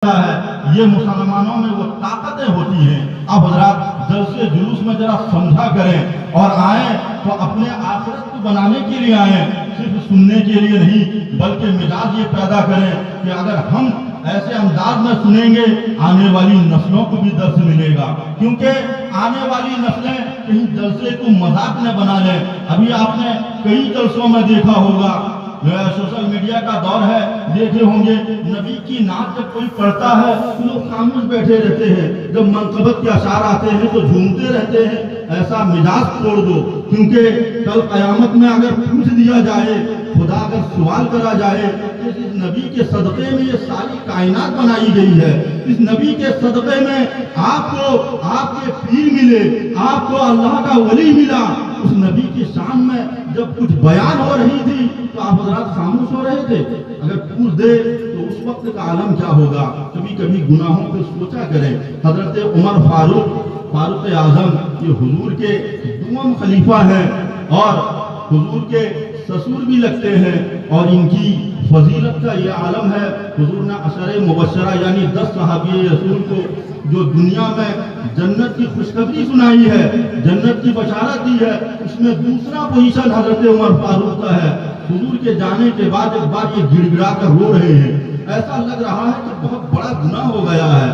है, ये मुसलमानों में वो ताकतें होती हैं। अब हजरात जलसे जुलूस में जरा समझा करें और आए तो अपने आखिरत को बनाने के लिए आए, सिर्फ सुनने के लिए नहीं, बल्कि मिजाज ये पैदा करें कि अगर हम ऐसे अंदाज में सुनेंगे आने वाली नस्लों को भी दर्स मिलेगा, क्योंकि आने वाली नस्लें कहीं जलसे को मजाक न बना लें। अभी आपने कई जलसों में देखा होगा, सोशल मीडिया का दौर है, देखे होंगे नबी की नात जब कोई पढ़ता है तो लोग खामोश बैठे रहते हैं, जब मनकबत के अशार आते हैं तो झूमते रहते हैं। ऐसा मिजाज तोड़ दो, क्योंकि कल कयामत में अगर पूछ दिया जाए, खुदा अगर सवाल करा जाए कि इस नबी के सदक़े में ये सारी कायनात बनाई गई है, इस नबी के सदक़े में आपको आपके पीर मिले, आपको अल्लाह का वली मिला, उस नबी की शान में जब कुछ बयान हो रही थी तो आप हज़रात खामोश हो रहे थे। अगर पूछ दे तो उस वक्त का आलम क्या होगा। कभी कभी गुनाहों को सोचा करें। हजरत उमर फारूक आजम ये हुजूर के दुआम खलीफा हैं और हुजूर के ससुर भी लगते हैं, और इनकी फजीलत का ये आलम है। हुजूर ने अशरे मुबशरा यानी 10 सहाबी रसूल को जो दुनिया में जन्नत की खुशखबरी सुनाई है, जन्नत की बशारत दी है, उसमें दूसरा पोजीशन हजरत उमर फारूक का है। हुजूर के जाने के बाद एक बार ये गिड़गिड़ा कर रो रहे हैं, ऐसा लग रहा है कि बहुत बड़ा गुनाह हो गया है।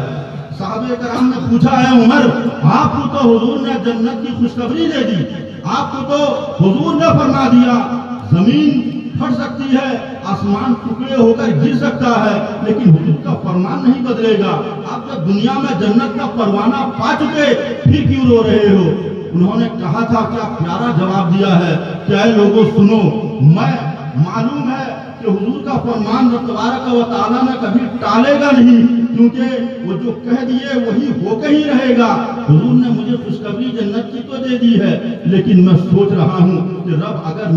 साहबे कराम ने पूछा है, उमर आपको तो हुजूर ने जन्नत की खुशखबरी दे दी, आपको तो हुजूर ने फरमा दिया जमीन फट सकती है, आसमान टुकड़े होकर गिर सकता है, लेकिन हुजूर का फरमान नहीं बदलेगा। आप जब दुनिया में जन्नत का परवाना पा चुके फिर क्यों रो रहे हो। उन्होंने कहा था, क्या प्यारा जवाब दिया है, क्या लोगों सुनो, मैं मालूम है कि हुजूर का फरमान तबारक व तआला ने कभी टालेगा नहीं, क्योंकि वो जो कह दिए वही होकर ही रहेगा। हुजूर ने मुझे खुशखबरी जन्नत की तो दे दी है, लेकिन मैं सोच रहा हूँ कि रब अगर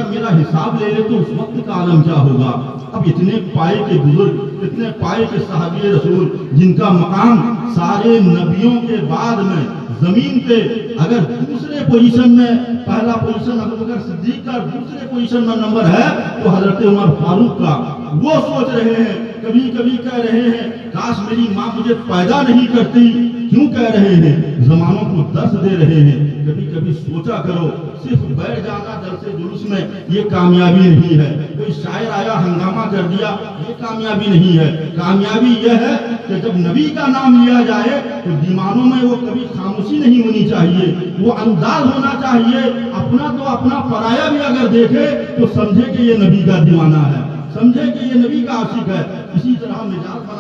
मेरा हिसाब ले ले तो उस वक्त का आलम क्या होगा। अब इतने पाए के बुजुर्ग, इतने पाए के साहबी रसूल, जिनका मकाम सारे नबियों के बाद में जमीन पे अगर दूसरे पोजीशन में, पहला पोजीशन अबू बकर सिद्दीक का, दूसरे पोजीशन में नंबर है तो हजरत उमर फारूक का। वो सोच रहे हैं, कभी कभी कह रहे हैं, काश मेरी माँ मुझे पैदा नहीं करती। क्यों कह रहे हैं? जमानों को दर्स दे रहे हैं। कभी कभी सोचा करो, सिर्फ बैठ जाना जलसे जुलूस में ये कामयाबी नहीं है। कोई शायर आया हंगामा कर दिया, ये कामयाबी नहीं है। कामयाबी यह है कि जब नबी का नाम लिया जाए तो दीवानों में वो कभी खामोशी नहीं होनी चाहिए, वो अंदाज होना चाहिए। अपना तो अपना, पराया भी अगर देखे तो समझे कि ये नबी का दीवाना है, समझे कि ये नबी का आशिक है। इसी तरह मिजाज बनाए।